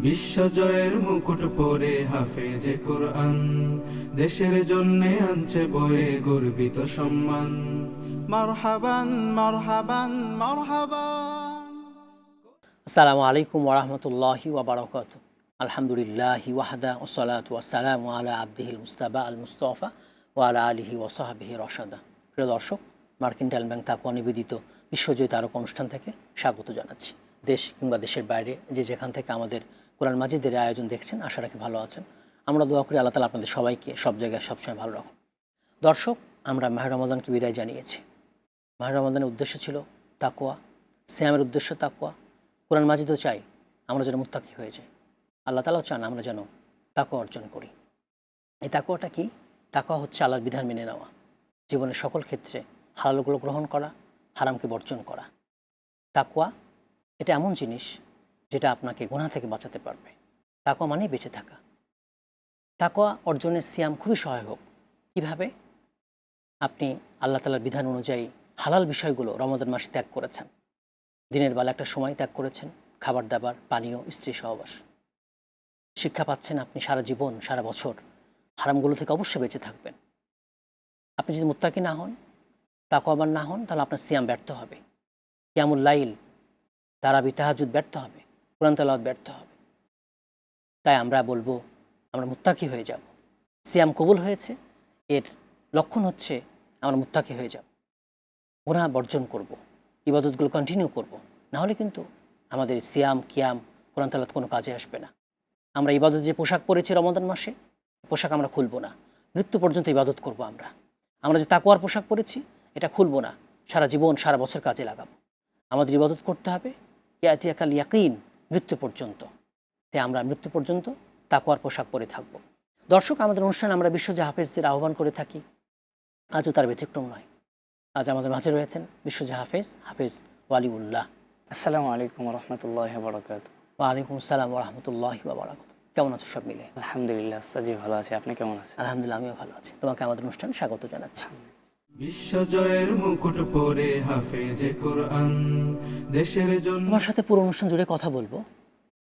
বিশ্বজয়ের মুকুট পরে হাফেজে কোরআন, দেশের জন্যে আনছে বয়ে গর্বিত সম্মান। মারহাবান মারহাবান মারহাবান। আসসালামু আলাইকুম ওরহমতুল্লাহি ওবরাকাতু। আলহামদুলিল্লাহি ওয়াহদা ওসসালাতু ওয়াসসালামু আলা আবদিহিল মুস্তাবা আল মুস্তফা ওয়া আলা আলিহি ওয়াসহাবিহি রশাদা। প্রিয় দর্শক, মার্কিন ট্যালেন্ট ব্যাংক তাকওয়া নিবেদিত বিশ্বজয়ী তারক অনুষ্ঠান থেকে স্বাগত জানাচ্ছি। দেশ কিংবা দেশের বাইরে যে যেখান থেকে আমাদের কোরআন মাজিদের আয়োজন দেখছেন, আশা রাখি ভালো আছেন। আমরা দোয়া করি আল্লাহ তাআলা আপনাদের সবাইকে সব জায়গায় সবসময় ভালো রাখুন। দর্শক, আমরা মাহে রমাদানকে বিদায় জানিয়েছি। মাহে রমাদানের উদ্দেশ্য ছিল তাকওয়া, সিয়ামের উদ্দেশ্য তাকওয়া। কোরআন মাজিদও চাই আমরা যেন মুত্তাকি হয়ে যাই। আল্লাহ তাআলাও চান আমরা যেন তাকওয়া অর্জন করি। এই তাকওয়াটা কি? তাকওয়া হচ্ছে আল্লাহর বিধান মেনে নেওয়া, জীবনের সকল ক্ষেত্রে হালালগুলো গ্রহণ করা, হারামকে বর্জন করা। তাকওয়া এটা এমন জিনিস যেটা আপনাকে গুনাহ থেকে বাঁচাতে পারবে। তাকওয়া মানেই বেঁচে থাকা। তাকওয়া অর্জনের সিয়াম খুবই সহায়ক। কিভাবে? আপনি আল্লাহ তাআলার বিধান অনুযায়ী হালাল বিষয়গুলো রমাদান মাসে ত্যাগ করেছেন। দিনের বেলা একটা সময় ত্যাগ করেছেন, খাবার দাবার, পানীয়, স্ত্রী সহবাস। শিক্ষা পাচ্ছেন আপনি সারা জীবন, সারা বছর হারামগুলো থেকে অবশ্যই বেঁচে থাকবেন। আপনি যদি মুত্তাকি না হন, তাকওয়াবান না হন, তাহলে আপনার সিয়াম ব্যর্থ হবে, কিয়ামুল লাইল, তারাবি, তাহাজ্জুদ ব্যর্থ হবে, কোরআন তেলাওয়াত ব্যর্থ হবে। তাই আমরা বলবো আমরা মুত্তাকি হয়ে যাব। সিয়াম কবুল হয়েছে, এর লক্ষণ হচ্ছে আমরা মুত্তাকি হয়ে যাব, গুনাহ বর্জন করব, ইবাদতগুলো কন্টিনিউ করব। নাহলে কিন্তু আমাদের সিয়াম, কিয়াম, কোরআন তেলাওয়াত কোনো কাজে আসবে না। আমরা ইবাদত যে পোশাক পরেছি রমাদান মাসে, পোশাক আমরা খুলব না, মৃত্যু পর্যন্ত ইবাদত করব। আমরা যে তাকওয়ার পোশাক পরেছি এটা খুলব না, সারা জীবন সারা বছর কাজে লাগাবো। আমাদের ইবাদত করতে হবে ইয়াতিয়াকাল ইয়াকিন, মৃত্যু পর্যন্ত। তাই আমরা মৃত্যু পর্যন্ত তাকওয়ার পোশাক পরে থাকব। দর্শক, আমাদের অনুষ্ঠানে আমরা বিশ্বজয় হাফেজদের আহ্বান করে থাকি, আজও তার ব্যতিক্রম নয়। আজ আমাদের মাঝে রয়েছেন বিশ্বজয় হাফেজ ওয়ালিউল্লাহ। আসসালামু আলাইকুম রহমতুল্লাহ বরকাত। ওয়ালাইকুম আসসালাম ওরহমতুল্লাহি ওয়া বারাকাতুহু। কেমন আছো সব মিলে? আলহামদুলিল্লাহ, সাজি ভালো আছে। আপনি কেমন আছেন? আলহামদুলিল্লাহ, আমিও ভালো আছি। তোমাকে আমাদের অনুষ্ঠানে স্বাগত জানাচ্ছি। বিশ্বজয়ের মুকুট পরে হাফেজে কোরআন, দেশের জন্য। তোমার সাথে পুরো অনুষ্ঠান জুড়ে কথা বলবো,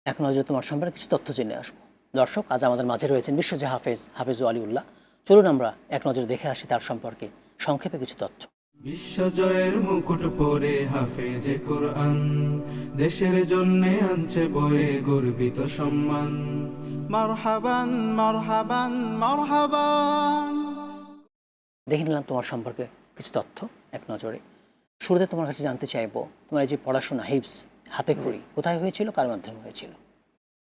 এক নজরে তোমার সম্পর্কে কিছু তথ্য জেনে আসবো। দর্শক, আজ আমাদের মাঝে রয়েছেন বিশ্বজয় হাফেজ ওয়ালিউল্লাহ। চলুন আমরা এক নজরে দেখে আসি তার সম্পর্কে সংক্ষেপে কিছু তথ্য। বিশ্বজয়ের মুকুট পরে হাফেজে কোরআন, দেশের জন্যে আনছে বয়ে গর্বিত সম্মান। মারহাবান মারহাবান মারহাবান। দেখে নিলাম তোমার সম্পর্কে কিছু তথ্য এক নজরে। শুরুতে তোমার কাছে জানতে চাইবো, তোমার এই যে পড়াশোনা, হিফজ, হাতে খড়ি, কোথায় হয়েছিল, কার মাধ্যমে হয়েছিল?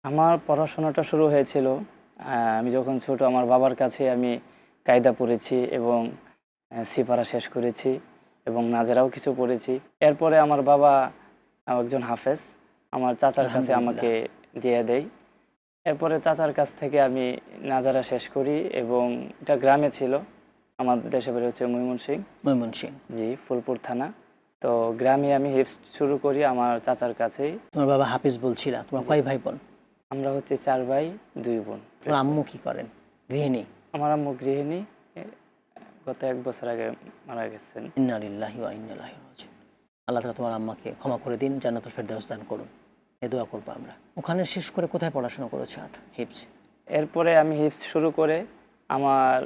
আমার পড়াশোনাটা শুরু হয়েছিল আমি যখন ছোট, আমার বাবার কাছে আমি কায়দা পড়েছি এবং সিপারা শেষ করেছি এবং নাজেরাও কিছু পড়েছি। এরপরে আমার বাবা একজন হাফেজ, আমার চাচার কাছে আমাকে দিয়ে দেয়। এরপরে চাচার কাছ থেকে আমি নাজারা শেষ করি এবং এটা গ্রামে ছিল। আমার দেশে বাড়ি হচ্ছে ময়মনসিংহ। জি, ফুলপুর থানা। তো গ্রামে আমি হিফজ শুরু করি আমার চাচার কাছেই। তোমার বাবা হাফেজ বলছিলা, তোমার কয় ভাই বোন? আমরা হচ্ছে 4 ভাই 2 বোন। তোমার আম্মু কি করেন? গৃহিণী? আমার আম্মু গৃহিণী, গত 1 বছর আগে মারা গেছেন। ইন্না লিল্লাহি ওয়া ইন্না ইলাইহি রাজিউন। আল্লাহ তাআলা তোমার আম্মাকে ক্ষমা করে দিন, জান্নাতুল ফেরদাউস দান করুন, এ দোয়া করবো আমরা। ওখানে শেষ করে কোথায় পড়াশোনা করেছো আর হিফজ? এরপরে আমি হিফজ শুরু করে আমার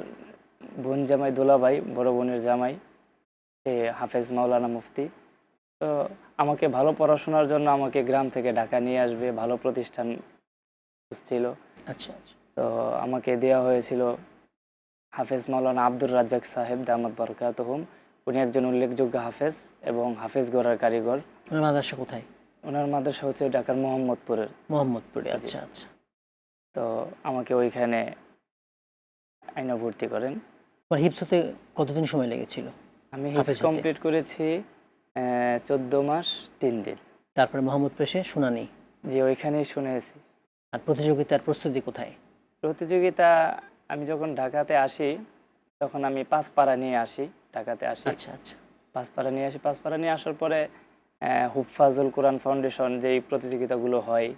বোন জামাই দুলাভাই, বড় বোনের জামাই, সে হাফেজ মাওলানা মুফতি। তো আমাকে ভালো পড়াশোনার জন্য আমাকে গ্রাম থেকে ঢাকা নিয়ে আসবে, ভালো প্রতিষ্ঠান ছিল। আচ্ছা আচ্ছা। তো আমাকে দেওয়া হয়েছিল হাফেজ মাওলানা আব্দুর রাজ্জাক সাহেব দামাত বরকাতুহুম। উনি একজন উল্লেখযোগ্য হাফেজ এবং হাফেজ গড়ার কারিগর। তোমার মাদ্রাসা কোথায়? ওনার মাদ্রাসা হচ্ছে ঢাকার মোহাম্মদপুরে। আচ্ছা আচ্ছা। তো আমাকে ওইখানে আইনা ভর্তি করেন। তোমার হিফজ হতে কতদিন সময় লেগেছিল? আমি হিফজ কমপ্লিট করেছি 14 মাস 3 দিন। তারপরে মোহাম্মদপুর এসে শুনানি? যে ওইখানেই শুনেছি। আর প্রতিযোগিতার প্রস্তুতি কোথায়? প্রতিযোগিতা আমি যখন ঢাকাতে আসি তখন আমি 5 পারা নিয়ে আসি, ঢাকাতে আসি। আচ্ছা আচ্ছা। 5 পারা নিয়ে আসি। 5 পারা নিয়ে আসার পরে হুফাজুল কোরআন ফাউন্ডেশন যেই প্রতিযোগিতাগুলো হয়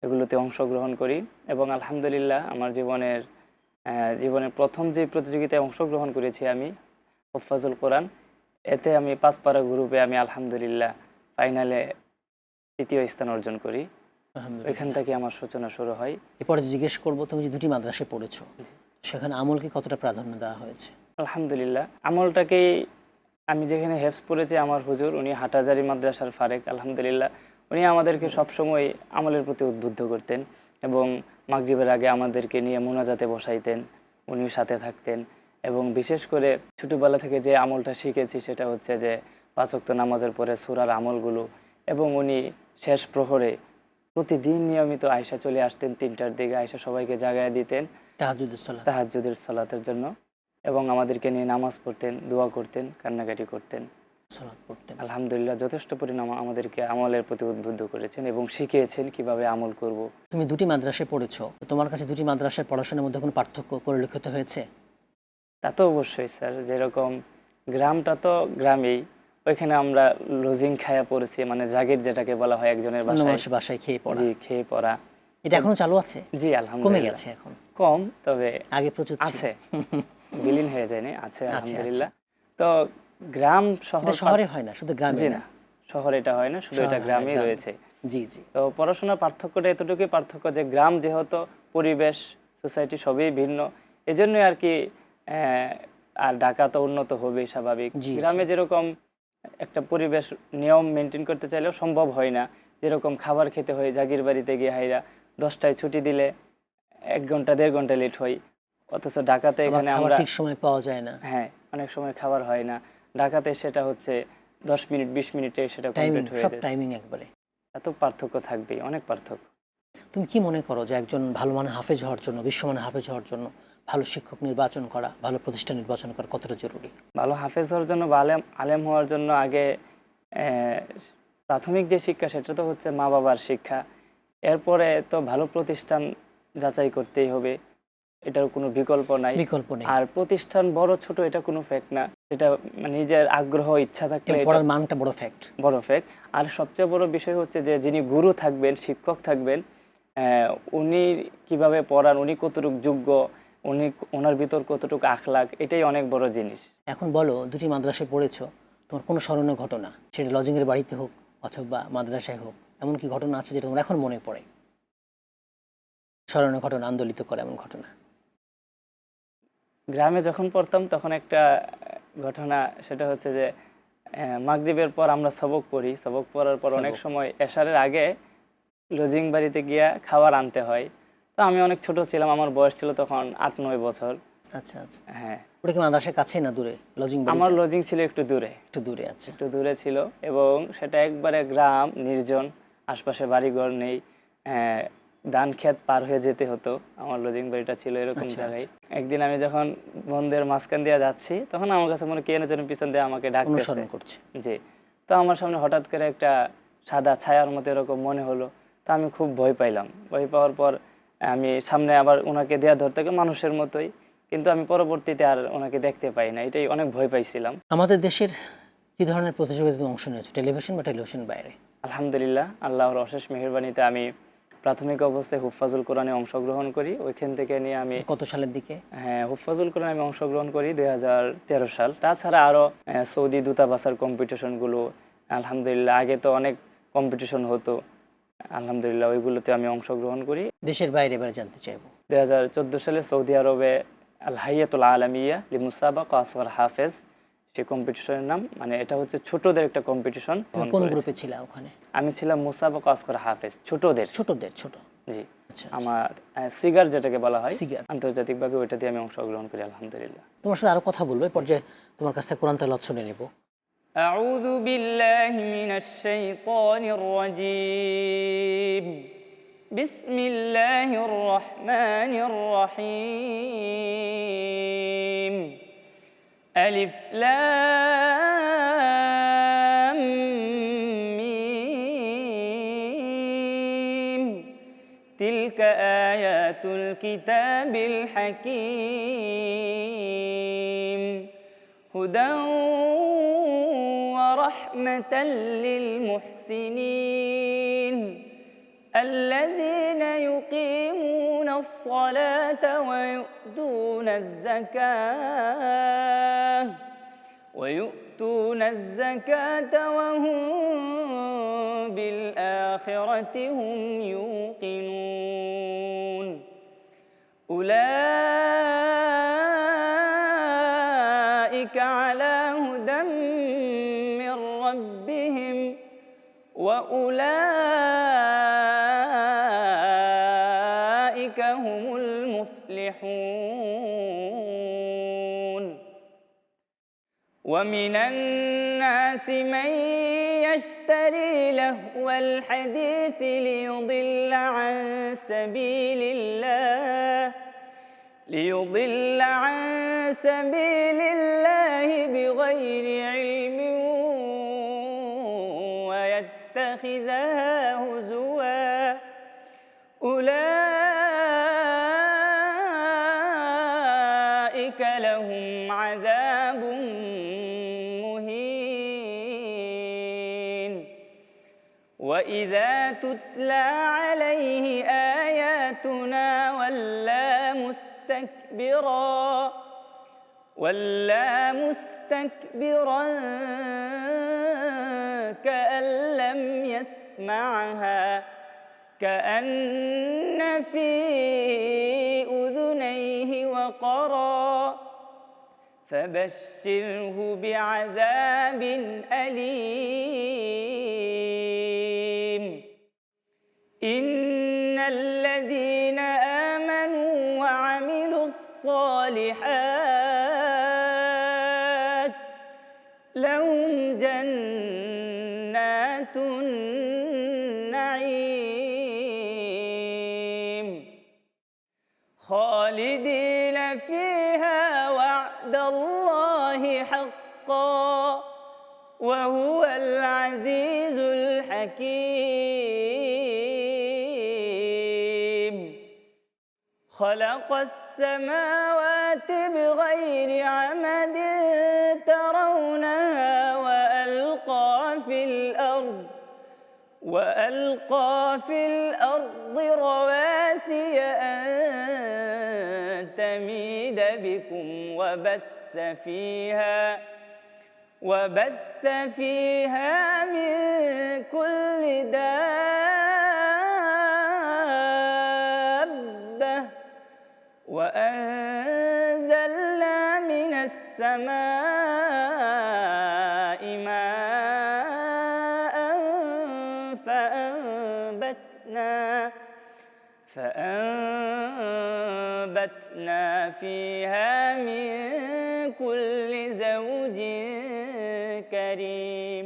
এগুলোতে অংশগ্রহণ করি এবং আলহামদুলিল্লাহ আমার জীবনের প্রথম যে প্রতিযোগিতায় অংশগ্রহণ করেছি আমি হুফাজুল কোরআন, এতে আমি 5 পারা গ্রুপে আমি আলহামদুলিল্লাহ ফাইনালে 3য় স্থান অর্জন করি আলহামদুলিল্লাহ। ওইখান থেকে আমার সূচনা শুরু হয়। এরপরে জিজ্ঞেস করবো, তুমি যে দুটি মাদ্রাসায় পড়েছো, সেখানে আমলকে কতটা প্রাধান্য দেওয়া হয়েছে? আলহামদুলিল্লাহ, আমলটাকেই আমি যেখানে হেফজ পড়েছি, আমার হুজুর উনি হাটহাজারী মাদ্রাসার ফারেক, আলহামদুলিল্লাহ। উনি আমাদেরকে সবসময় আমলের প্রতি উদ্বুদ্ধ করতেন এবং মাগরিবের আগে আমাদেরকে নিয়ে মোনাজাতে বসাইতেন, উনি সাথে থাকতেন। এবং বিশেষ করে ছোটোবেলা থেকে যে আমলটা শিখেছি সেটা হচ্ছে যে 5 ওয়াক্ত নামাজের পরে সূরার আমলগুলো। এবং উনি শেষ প্রহরে প্রতিদিন নিয়মিত আয়সা চলে আসতেন 3টার দিকে, আয়সা সবাইকে জাগায় দিতেন তাহাজ্জুদের সালাত। তাহাজ্জুদের সালাতের জন্য, এবং আমাদেরকে নিয়ে নামাজ পড়তেন, দোয়া করতেন, কান্নাকাটি করতেন। সালাত পড়তেন। আলহামদুলিল্লাহ, যথেষ্ট পরিমাণ আমাদেরকে আমলের প্রতি উদ্বুদ্ধ করেছেন এবং শিখিয়েছেন কিভাবে আমল করব। তুমি দুটি মাদ্রাসায় পড়েছো, তো তোমার কাছে দুটি মাদ্রাসায় পড়াশোনার মধ্যে কোনো পার্থক্য পরিলক্ষিত হয়েছে? তা তো অবশ্যই স্যার, যেরকম গ্রামটা তো গ্রামেই, ওইখানে আমরা লজিং খায়া পড়েছি, মানে জাগির যেটাকে বলা হয় একজনের অন্য বাসায়। মানুষের বাসায় খেয়ে পড়া। জি, খেয়ে পড়া। এটা এখনো চালু আছে? জি কমে আলহামদুলিল্লাহ। গেছে এখন? কম, তবে আগে প্রচুর ছিল। আছে, বিলীন হয়ে যায়নি, আছে আচ্ছা, আলহামদুলিল্লাহ। তো গ্রাম শহর এটা শহরে হয় না, শুধু গ্রামে জি না? না, শহরে এটা হয় না, শুধু এটা শহরে হয় না, গ্রামেই গ্রামে। রয়েছে। জি জি। তো পড়াশোনার পার্থক্যটা এতটুকুই পার্থক্য যে গ্রাম যেহেতু পরিবেশ, সোসাইটি সবই ভিন্ন, এজন্যই আর কি। আর ঢাকা তো উন্নত হবেই স্বাভাবিক। জি, জি। গ্রামে যেরকম একটা পরিবেশ নিয়ম মেনটেন করতে চাইলেও সম্ভব হয় না, যেরকম খাবার খেতে হয় জাগির বাড়িতে গিয়ে হাইরা 10টায় ছুটি দিলে 1 ঘন্টা 1.5 ঘন্টা লেট হয়, অথচ ঢাকাতে আবার এখানে খাবার আমরা ঠিক সময় পাওয়া যায় না। হ্যাঁ, অনেক সময় খাবার হয় না। ঢাকাতে সেটা হচ্ছে 10 মিনিট 20 মিনিটে সেটা টাইমিং, কমপ্লিট হয়ে সব যাচ্ছে। টাইমিং একবারে। এত পার্থক্য থাকবেই, অনেক পার্থক্য। তুমি কি মনে করো যে একজন ভালো মানের হাফেজ হওয়ার জন্য, বিশ্বমানের হাফেজ হওয়ার জন্য ভালো শিক্ষক নির্বাচন করা, ভালো প্রতিষ্ঠান নির্বাচন করা কতটা জরুরি? ভালো হাফেজ হওয়ার জন্য বা আলেম হওয়ার জন্য আগে প্রাথমিক যে শিক্ষা সেটা তো হচ্ছে মা বাবার শিক্ষা। এরপরে তো ভালো প্রতিষ্ঠান যাচাই করতেই হবে, এটার কোনো বিকল্প নাই। বিকল্প নেই। আর প্রতিষ্ঠান বড় ছোট এটা কোনো ফ্যাক্ট না, এটা নিজের আগ্রহ ইচ্ছা থাকলে এবং এটা পড়ার মানটা বড় ফ্যাক্ট। বড় ফ্যাক্ট। আর সবচেয়ে বড় বিষয় হচ্ছে যে যিনি গুরু থাকবেন, শিক্ষক থাকবেন, উনি কিভাবে পড়ান, উনি কতটুকু যোগ্য, ওনার ভিতর কতটুকু আখলাক, এটাই অনেক বড় জিনিস। এখন বলো, দুটি মাদ্রাসায় পড়েছো, তোমার কোনো স্মরণীয় ঘটনা, সেটা লজিংয়ের বাড়িতে হোক অথবা মাদ্রাসায় হোক, এমন কি ঘটনা আছে যেটা তোমার এখন মনে পড়ে? স্মরণীয় ঘটনা, আন্দোলিত করে এমন ঘটনা? গ্রামে যখন পড়তাম তখন একটা ঘটনা, সেটা হচ্ছে যে মাগরিবের পর আমরা সবক পড়ি, সবক পড়ার পর অনেক সবক। সময় এশারের আগে লজিং বাড়িতে গিয়া খাবার আনতে হয়। তো আমি অনেক ছোট ছিলাম, আমার বয়স ছিল তখন 8-9 বছর। আচ্ছা আচ্ছা। হ্যাঁ, ওটা কি মাদ্রাসার কাছে না দূরে লজিং আমার বাড়িটা? লজিং ছিল একটু দূরে, একটু দূরে। আচ্ছা। একটু দূরে ছিল, এবং সেটা একবারে গ্রাম, নির্জন, আশপাশে বাড়িঘর নেই, ধান ক্ষেত পার হয়ে যেতে হতো। আমার লজিং বাড়িটা ছিল এরকম আচ্ছা, জায়গায়। একদিন আমি যখন বন্ধের মাঝখান দিয়ে যাচ্ছি, তখন আমার কাছে মনে কে যেন পিছন দিয়ে আমাকে ডাকতেছে। অনুসরণ করছে। জি। তো আমার সামনে হঠাৎ করে একটা সাদা ছায়ার মতো এরকম মনে হলো। তো আমি খুব ভয় পাইলাম। ভয় পাওয়ার পর আমি সামনে আবার ওনাকে দেয়া ধরতে গেলে মানুষের মতোই, কিন্তু আমি পরবর্তীতে আর ওনাকে দেখতে পাই না, এটাই অনেক ভয় পাইছিলাম। আমাদের দেশের কি ধরনের প্রতিযোগিতায় তুমি অংশ নিয়েছো, টেলিভিশন বা টেলিভিশন বাইরে? আলহামদুলিল্লাহ, আল্লাহর অশেষ মেহেরবানিতে আমি প্রাথমিক অবস্থায় হুফাজুল কোরআনে অংশগ্রহণ করি। ওইখান থেকে নিয়ে আমি কত সালের দিকে? হ্যাঁ, হুফাজুল কোরআনে আমি অংশগ্রহণ করি 2013 সাল। তাছাড়া আরও সৌদি দূতাবাসের কম্পিটিশনগুলো, আলহামদুলিল্লাহ আগে তো অনেক কম্পিটিশন হতো, আলহামদুলিল্লাহ ওইগুলোতে আমি অংশগ্রহণ করি। দেশের বাইরে এবারে জানতে চাইবো। 2014 সালে সৌদি আরবে আল হাইয়াতুল আলামিয়া লিমুসাবাকা আসগর হাফেজ, সেই কম্পিটিশনের নাম, মানে এটা হচ্ছে ছোটদের একটা কম্পিটিশন। তুমি কোন গ্রুপে ছিলা ওখানে? আমি ছিলাম মুসাবাকা আসগর হাফেজ, ছোটদের। ছোটদের, ছোট। জি। আচ্ছা। আমার সিগার যেটাকে বলা হয় সিগার। আন্তর্জাতিকভাবে, ওইটা দিয়ে আমি অংশগ্রহণ করি আলহামদুলিল্লাহ। তোমার সাথে আরো কথা বলবো, এরপর যে তোমার কাছ থেকে কোরআন তেলাওয়াত শুনে নেব। আউযু বিল্লাহি মিনাশ শাইতানির রাজীম। বিসমিল্লাহির রহমানির রহিম। আলিফ লাম মিম। তিলকা আয়াতুল কিতাবিল হাকীম। হুদাও ওয়া রাহমাতাল লিল মুহসিনিন الذين يقيمون الصلاة ويؤتون الزكاة وهم بالآخرة هم يوقنون أولئك على هدى من ربهم وأولئك هم المفلحون ومن الناس من يشتري لهو الحديث ليضل عن سبيل الله بغير علم ويتخذها هزوا أولئك لهم عذاب مهين وإذا تتلى عليه آياتنا ولا مستكبرا كأن لم يسمعها كأن في أذنيه وقرا فبشره بعذاب أليم إن الذين آمنوا وعملوا الصالحات لهم جنات النعيم خالدين فيها وعد الله حقا وهو العزيز الحكيم خلق السماوات بغير عمد ترونها وألقى في الأرض رواسي أن تميد بكم وبث فيها من كل دابة وأنزلنا من السماء ماء فأنبتنا فيها من كل زوج كريم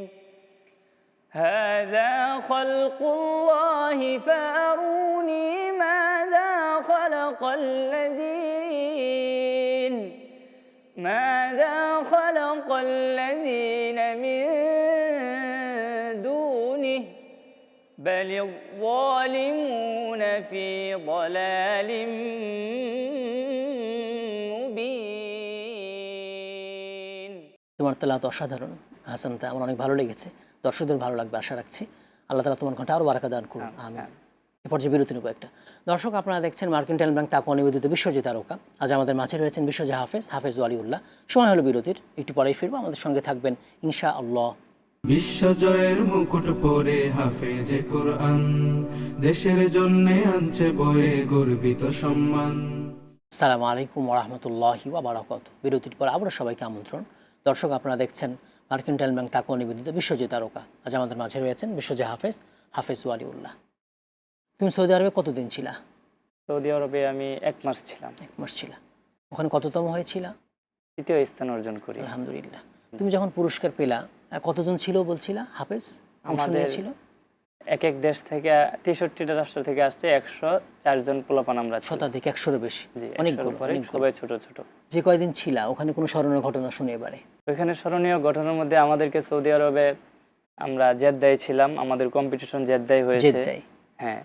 هذا خلق الله فأروني ماذا خلق الذين من دونه بل الظالمون في ضلال মুবিন। তোমার তেলাওয়াত অসাধারণ হাসান, তা আমার অনেক ভালো লেগেছে, দর্শকদের ভালো লাগবে আশা রাখছি। আল্লাহ তাআলা তোমার কণ্ঠে আরও বারাকা দান করুন, আমিন। এ পর্যায়ে বিরতি নেব একটা। দর্শক, আপনারা দেখছেন মার্কেন্টাইল ব্যাংক তাকওয়া নিবেদিত বিশ্বজিৎ তারকা। আজ আমাদের মাঝে রয়েছেন বিশ্বজি হাফেজ ওয়ালিউল্লাহ। সময় হলো বিরতির, একটু পরেই ফিরবো। আমাদের সঙ্গে থাকবেন ইনশাআল্লাহ। বিশ্বজয়ের মুকুট পরে হাফেজে কোরআন, দেশের জন্যে আনছে বয়ে গর্বিত সম্মান। আসসালামু আলাইকুম ওয়া রাহমাতুল্লাহি ওয়া বারাকাতুহু। বিরতির পর আবারও সবাইকে আমন্ত্রণ। দর্শক, আপনারা দেখছেন মার্কেন্টাইল ব্যাংক তাকওয়া নিবেদিত বিশ্বজিৎ তারকা। আজ আমাদের মাঝে রয়েছেন বিশ্বজি হাফেজ ওয়ালিউল্লাহ। তুমি সৌদি আরবে কতদিন ছিলা? সৌদি আরবে আমি 1 মাস ছিলাম। 1 মাস ছিলা। ওখানে কততম হয়েছিল? 3য় স্থান অর্জন করি, আলহামদুলিল্লাহ। তুমি যখন পুরস্কার পেলা, কতজন ছিল বলছিলা হাফেজ অংশ নিয়েছিল? এক দেশ থেকে 63টা রাষ্ট্র থেকে আসছে 104 জন পোলাপান আমরা ছিলাম। শতাধিক, 100-এর বেশি, অনেক সবাই ছোট ছোট। যে কয়দিন ছিলা ওখানে কোনো স্মরণীয় ঘটনা শুনে এবারে? ওইখানে স্মরণীয় ঘটনার মধ্যে আমাদেরকে সৌদি আরবে আমরা জেদ্দায় ছিলাম, আমাদের কম্পিটিশন জেদ্দায় হয়েছে। হ্যাঁ,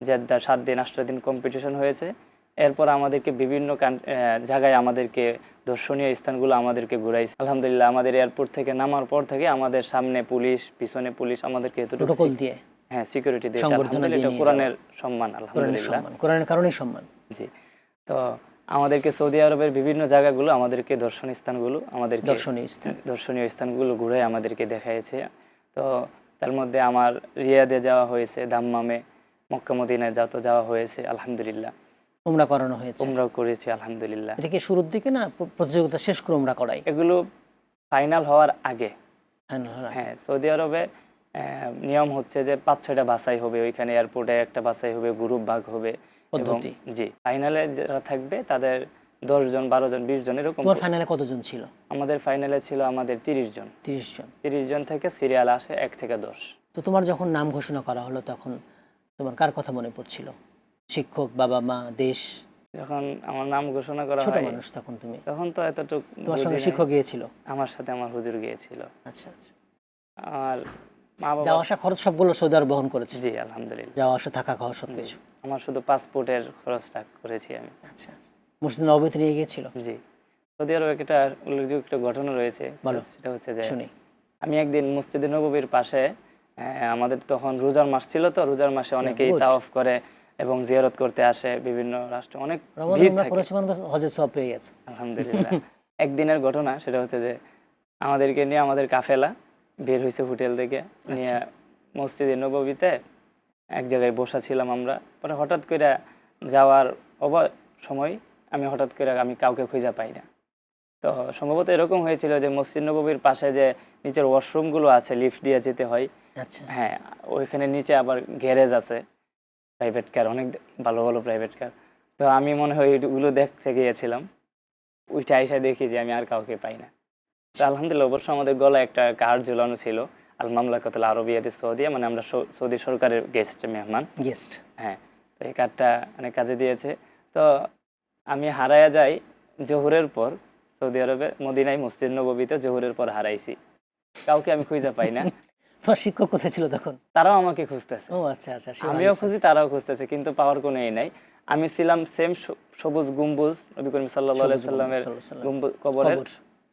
জেদ্দা 7 দিন 8 দিন কম্পিটিশন হয়েছে। এরপর আমাদেরকে বিভিন্ন জায়গায় আমাদেরকে দর্শনীয় স্থানগুলো আমাদেরকে ঘুরাইছে। আলহামদুলিল্লাহ, আমাদের এয়ারপোর্ট থেকে নামার পর থেকে আমাদের সামনে পুলিশ, পিছনে পুলিশ আমাদেরকে প্রোটোকল দিয়ে, হ্যাঁ, সিকিউরিটি দিয়ে, এটা কোরআনের সম্মান, আলহামদুলিল্লাহ, কোরআনের কারণেই সম্মান। জি, তো আমাদেরকে সৌদি আরবের বিভিন্ন জায়গাগুলো, আমাদেরকে দর্শনীয় স্থানগুলো ঘুরে আমাদেরকে দেখাইছে। তো তার মধ্যে আমার রিয়াদে যাওয়া হয়েছে, দাম্মামে, মক্কা মদিনায় যাওয়া হয়েছে আলহামদুলিল্লাহ। উমরা করানো হয়েছে? উমরাও করেছি আলহামদুলিল্লাহ। এটা কি শুরুর দিকে না প্রতিযোগিতা শেষ করে উমরা করাই? এগুলো ফাইনাল হওয়ার আগে। ফাইনাল হওয়ার আগে। হ্যাঁ, সৌদি আরবে নিয়ম হচ্ছে যে 5-6টা বাছাই হবে, ওইখানে এয়ারপোর্টে একটা বাছাই হবে, গ্রুপ ভাগ হবে এবং পদ্ধতি। জি ফাইনালে যারা থাকবে তাদের 10 জন, 12 জন, 20 জন এরকম। তোমার ফাইনালে কতজন ছিল? আমাদের ফাইনালে ছিল আমাদের 30 জন। 30 জন। 30 জন থেকে সিরিয়াল আসে 1 থেকে 10। তো তোমার যখন নাম ঘোষণা করা হলো তখন তোমার কার কথা মনে পড়ছিল? শিক্ষক, বাবা মা, দেশ? যখন আমার নাম ঘোষণা করা ছোট হয় মানুষ তখন তুমি, তখন তো এতটুকু তোমার সঙ্গে বুঝি নাই। শিক্ষক গিয়েছিল? আমার সাথে আমার হুজুর গিয়েছিল। আচ্ছা আচ্ছা। আর মা বাবা। যাওয়া আসা খরচ সবগুলো সৌদি আরব বহন করেছে? জি আলহামদুলিল্লাহ। যাওয়া আসা, থাকা, খাওয়া সবকিছু? আমার শুধু পাসপোর্টের খরচটা করেছি আমি। আচ্ছা আচ্ছা। মসজিদ নববীতে নিয়ে গিয়েছিল? জি। সৌদি আরবে একটা উল্লেখযোগ্য একটা ঘটনা রয়েছে, বলো। সেটা হচ্ছে যে শুনি। আমি একদিন মসজিদে নববীর পাশে, আমাদের তখন রোজার মাস ছিল, তো রোজার মাসে আচ্ছা, অনেকেই good. তাওয়াফ করে এবং জিয়ারত করতে আসে বিভিন্ন রাষ্ট্র, অনেক রমজান ভিড় উমরা থাকে করেছে মানে তো হজের সওয়াব পেয়ে গেছে। আলহামদুলিল্লাহ। একদিনের ঘটনা, সেটা হচ্ছে যে আমাদেরকে নিয়ে আমাদের কাফেলা বের হয়েছে হোটেল থেকে, নিয়ে মসজিদে নববীতে এক জায়গায় বসা ছিলাম আমরা। পরে হঠাৎ করে যাওয়ার সময় আমি কাউকে খুঁজে পাই না। তো সম্ভবত এরকম হয়েছিল যে মসজিদ নববীর পাশে যে নিচের ওয়াশরুমগুলো আছে, লিফট দিয়ে যেতে হয়। আচ্ছা। হ্যাঁ, ওইখানে নিচে আবার গ্যারেজ আছে, প্রাইভেট কার, অনেক ভালো ভালো প্রাইভেট কার। তো আমি মনে হয় ওইগুলো দেখতে গিয়েছিলাম, ওইটা আইসা দেখি যে আমি আর কাউকে পাই না। তো আলহামদুলিল্লাহ, অবশ্য আমাদের গলায় একটা কার্ড ঝুলানো ছিল, আল মামলাকাতুল আরবিয়াতুস সৌদিয়া, মানে আমরা সৌদি সরকারের গেস্ট, মেহমান। গেস্ট। হ্যাঁ, তো এই কার্ডটা অনেক কাজে দিয়েছে। তো আমি হারায়া যাই জোহরের পর, সৌদি আরবে মদিনায় মসজিদ নববীতে জোহরের পর হারাইছি, কাউকে আমি খুঁজে পাই না। তোমার শিক্ষক কোথায় ছিল তখন? তারাও আমাকে খুঁজতেছে, ও আচ্ছা আচ্ছা। আমিও খুঁজি, তারাও খুঁজতেছে, কিন্তু পাওয়ার কোনো এই নাই। আমি ছিলাম সেম সবুজ গম্বুজ, নবী করিম সাল্লাল্লাহু আলাইহি সাল্লামের গম্বুজ কবরের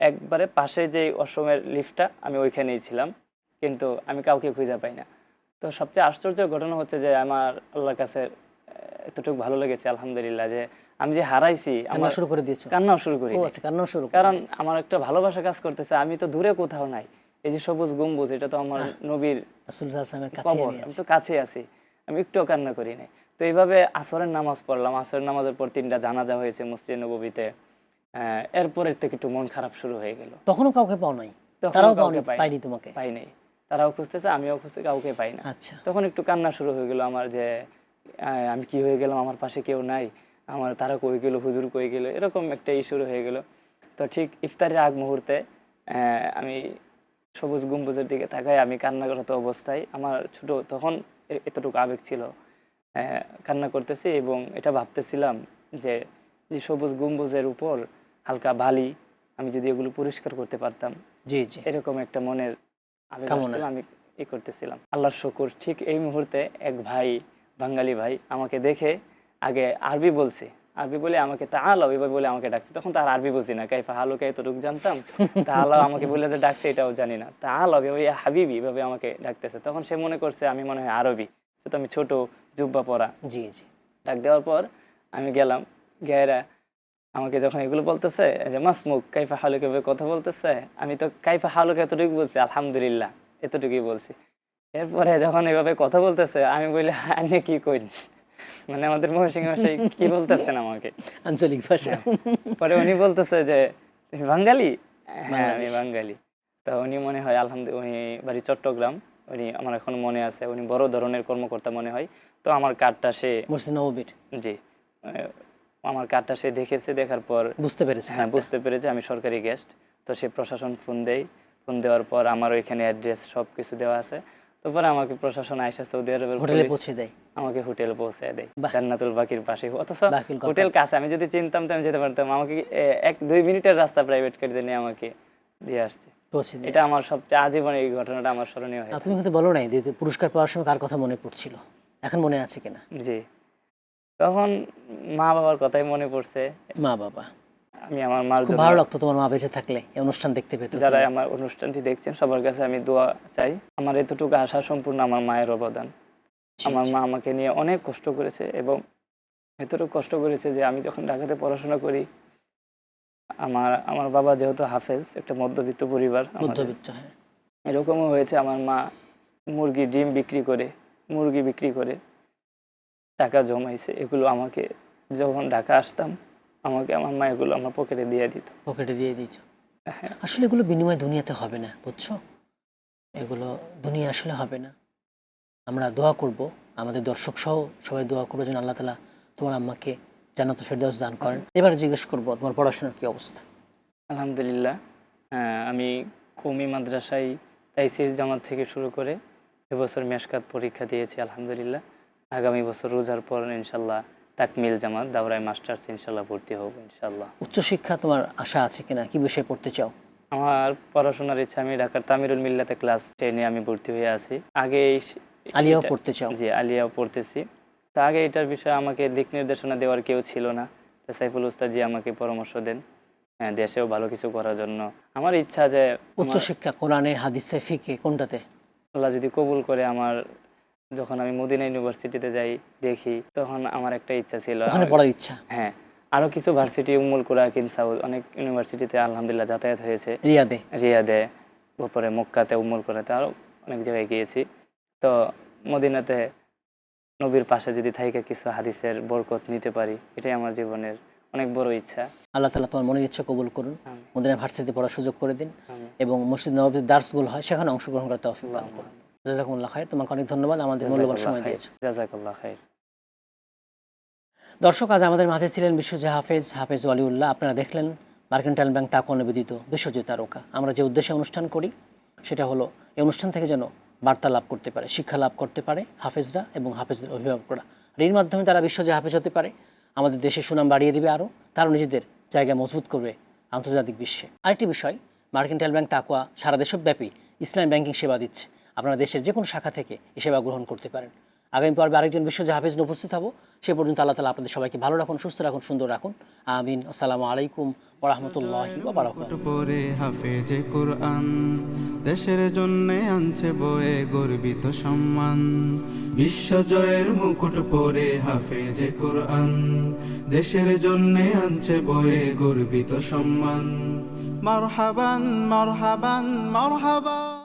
একবারে পাশে যে অশ্রমের লিফটটা, আমি ওইখানেই ছিলাম, কিন্তু আমি কাউকে খুঁজে পাই না। তো সবচেয়ে আশ্চর্য ঘটনা হচ্ছে যে আমার আল্লাহর কাছে এতটুকু ভালো লেগেছে আলহামদুলিল্লাহ, যে আমি যে হারাইছি, কান্না শুরু করে দিয়েছো? কান্নাও শুরু করি। ও আচ্ছা, কান্নাও শুরু। কারণ আমার একটা ভালোবাসা কাজ করতেছে, আমি তো দূরে কোথাও নাই, এই যে সবুজ গম্বুজ, এটা তো আমার নবীর রাসূলুল্লাহ সাল্লাল্লাহু আলাইহি কবর, ওয়াসাল্লামের আমি কাছে তো কাছে আছি, আমি একটুও কান্না করি নাই। তো এইভাবে আসরের নামাজ পড়লাম, আসরের নামাজের পর 3টা জানাজা হয়েছে মসজিদ নববীতে। এরপরের থেকে একটু মন খারাপ শুরু হয়ে গেল। তখনও কাউকে পাও নাই? তখনও তারাও কাউকে পাইনি তোমাকে? পাই নাই, তারাও খুঁজতেছে, আমিও খুঁজছি, কাউকে পাই না। আচ্ছা। তখন একটু কান্না শুরু হয়ে গেল আমার, যে আমি কি হয়ে গেলাম, আমার পাশে কেউ নাই, আমার তারা কই গেল, হুজুর কই গেল, এরকম একটা শুরু হয়ে গেল। তো ঠিক ইফতারের আগ মুহূর্তে আমি সবুজ গম্বুজের দিকে তাকাই, আমি কান্নারত অবস্থায়, আমার ছোট তখন এতটুকু আবেগ ছিল, কান্না করতেছি এবং এটা ভাবতেছিলাম যে যে সবুজ গম্বুজের উপর হালকা বালি, আমি যদি এগুলো পরিষ্কার করতে পারতাম, জি জি, এরকম একটা মনের আবেগ আসছিল, আমি করতেছিলাম। আল্লাহর শুকর, ঠিক এই মুহূর্তে এক ভাই, বাঙালি ভাই, আমাকে দেখে আগে আরবি বলছে, আরবি বলে আমাকে তাআলাও এভাবে বলে আমাকে ডাকছে। তখন তার আরবি বুঝি না, কাইফা হালুকা এতটুকু জানতাম, তাআলাও আমাকে বলে যে ডাকছে এটাও জানি না, তাআলাও এভাবে হাবিবি এভাবে আমাকে ডাকতেছে। তখন সে মনে করছে আমি মনে হয় আরবি, তো আমি ছোট জুব্বা পরা। জি জি। ডাক দেওয়ার পর আমি গেলাম, গেরা আমাকে যখন এগুলো বলতেছে যে মাসমুক কাইফা হালুক এভাবে কথা বলতেছে, আমি তো কাইফা হালুক এতটুকু বলছি, আলহামদুলিল্লাহ এতটুকুই বলছি। এরপরে যখন এভাবে কথা বলতেছে, আমি বলি আনে কি কই, মানে আমাদের মহসিংহ ভাষায় কি বলতেছেন আমাকে, আঞ্চলিক ভাষা। পরে উনি বলতেছে যে তুমি বাঙালি? হ্যাঁ আমি বাঙালি। তো উনি মনে হয় আলহামদুলিল্লাহ, উনি বাড়ি চট্টগ্রাম, উনি আমার এখন মনে আছে, উনি বড় ধরনের কর্মকর্তা মনে হয়। তো আমার কার্ডটা সে মসজিদ নববীর, জি, আমার কার্ডটা সে দেখেছে, দেখার পর বুঝতে পেরেছে, হ্যাঁ বুঝতে পেরেছে আমি সরকারি গেস্ট। তো সে প্রশাসন ফোন দেয়, ফোন দেওয়ার পর আমার ওইখানে অ্যাড্রেস সব কিছু দেওয়া আছে। তারপরে আমাকে প্রশাসন আইসা সৌদি আরবের হোটেলে পৌঁছে দেয়, আমাকে হোটেল পৌঁছে দেয় জান্নাতুল বাকির পাশে। অথচ হোটেল কাছে, আমি যদি চিনতাম তো আমি যেতে পারতাম। আমাকে 1-2 মিনিটের রাস্তা প্রাইভেট গাড়িতে নিয়ে আমাকে দিয়ে আসছে। এটা আমার সবচেয়ে আজীবনে এই ঘটনাটা আমার স্মরণীয় হয়েছে। তুমি হয়তো বলো নাই যে পুরস্কার পাওয়ার সময় কার কথা মনে পড়ছিল, এখন মনে আছে কিনা? জি, তখন মা বাবার কথাই মনে পড়ছে। মা বাবা, আমি আমার মার খুব ভালো লাগতো তোমার মা বেঁচে থাকলে এই অনুষ্ঠান দেখতে পেত। যারা আমার অনুষ্ঠানটি দেখছেন সবার কাছে আমি দোয়া চাই। আমার এতটুকু আশা সম্পূর্ণ আমার মায়ের অবদান। আমার মা আমাকে নিয়ে অনেক কষ্ট করেছে এবং এতটুকু কষ্ট করেছে যে আমি যখন ঢাকাতে পড়াশোনা করি, আমার বাবা যেহেতু হাফেজ, একটা মধ্যবিত্ত পরিবার, মধ্যবিত্ত, হ্যাঁ, এরকমও হয়েছে আমার মা মুরগি ডিম বিক্রি করে, মুরগি বিক্রি করে টাকা জমাইছে। এগুলো আমাকে যখন ঢাকা আসতাম আমাকে আমার মা এগুলো আমার পকেটে দিয়ে দিত। পকেটে দিয়ে দিয়েছ। হ্যাঁ। আসলে এগুলো বিনিময় দুনিয়াতে হবে না, বুঝছো? এগুলো দুনিয়া আসলে হবে না। আমরা দোয়া করব, আমাদের দর্শক সহ সবাই দোয়া করবো যেন আল্লাহ তাআলা তোমার আম্মাকে জান্নাতুল ফেরদাউস দান করেন। এবারে জিজ্ঞেস করবো তোমার পড়াশোনার কি অবস্থা? আলহামদুলিল্লাহ, আমি কওমি মাদ্রাসায় তাইসির জামাত থেকে শুরু করে এবছর মেশকাত পরীক্ষা দিয়েছি আলহামদুলিল্লাহ। আগামী বছর রোজার পর ইনশাল্লাহ তাকমিল জামাত দাওরাই মাস্টার্স ইনশাল্লাহ ভর্তি হব ইনশাল্লাহ। উচ্চশিক্ষা তোমার আশা আছে কিনা? কি বিষয়ে পড়তে চাও? আমার পড়াশোনার ইচ্ছা, আমি ঢাকার তামিরুল মিল্লাতে ক্লাস 10-এ আমি ভর্তি হয়ে আছি। আগে আলিয়াও পড়তে চাও? জি, আলিয়াও পড়তেছি। তো আগে এটার বিষয়ে আমাকে দিক নির্দেশনা দেওয়ার কেউ ছিল না, তো সাইফুল উস্তাদ জি আমাকে পরামর্শ দেন দেশেও ভালো কিছু করার জন্য। আমার ইচ্ছা যে উচ্চশিক্ষা কোরআনের হাদিসে ফিকে কোনটাতে? আল্লাহ যদি কবুল করে, আমার যখন আমি মদিনা ইউনিভার্সিটিতে যাই দেখি, তখন আমার একটা ইচ্ছা ছিল ওখানে পড়ার ইচ্ছা। হ্যাঁ, আরো কিছু ভার্সিটি, উম্মুল কুরা, কিনসাউদ, অনেক ইউনিভার্সিটিতে আলহামদুলিল্লাহ যাতায়াত হয়েছে। রিয়াদে, উপরে মক্কাতে, উম্মুল কুরাতে, আরো অনেক জায়গায় গিয়েছি। তো মদিনাতে নবীর পাশে যদি থাইকা কিছু হাদিসের বরকত নিতে পারি, এটাই আমার জীবনের অনেক বড় ইচ্ছা। আল্লাহ তাআলা তোমার মনের ইচ্ছা কবুল করুন, মদিনা ভার্সিটিতে পড়ার সুযোগ করে দিন এবং মসজিদ নববীর দার্সগুলো হয় সেখানে অংশগ্রহণ করার তৌফিক দান করুন। জাযাকুমুল্লাহ খাইর। তোমাকে অনেক ধন্যবাদ আমাদের মূল্যবান সময় দিয়েছো। জাযাকাল্লাহ খাইর। দর্শক, আজ আমাদের মাঝে ছিলেন বিশ্বজিৎ হাফেজ ওয়ালিউল্লাহ। আপনারা দেখলেন মার্কেন্টাইল ব্যাংক তাকওয়া নিবেদিত বিশ্বজিৎ তারকা। আমরা যে উদ্দেশ্যে অনুষ্ঠান করি সেটা হলো এই অনুষ্ঠান থেকে যেন বার্তা লাভ করতে পারে, শিক্ষা লাভ করতে পারে হাফেজরা এবং হাফেজদের অভিভাবকরা। আর এর মাধ্যমে তারা বিশ্বজিৎ হাফেজ হতে পারে, আমাদের দেশের সুনাম বাড়িয়ে দেবে, আরও তারা নিজেদের জায়গা মজবুত করবে আন্তর্জাতিক বিশ্বে। আরেকটি বিষয়, মার্কেন্টাইল ব্যাংক তাকওয়া সারা দেশব্যাপী ইসলামী ব্যাংকিং সেবা দিচ্ছে। আপনারা দেশের যে কোনো শাখা থেকে এই সেবা গ্রহণ করতে পারেন। আগামী পর্বে আরেকজন বিশ্বজিৎ হাফেজ নিয়ে উপস্থিত হব। সে পর্যন্ত আল্লাহ তাআলা আপনাদের সবাইকে ভালো রাখুন, সুস্থ রাখুন, সুন্দর রাখুন। আমিন। আসসালামু আলাইকুম ওয়া রাহমাতুল্লাহি ওয়া বারাকাতুহু। পরে হাফেজে কোরআন, দেশের জন্য আনছে বয়ে গর্বিত সম্মান। বিশ্বজয়ের মুকুট পরে হাফেজে কোরআন, দেশের জন্য আনছে বয়ে গর্বিত সম্মান। মারহাবান মারহাবান মারহাবান।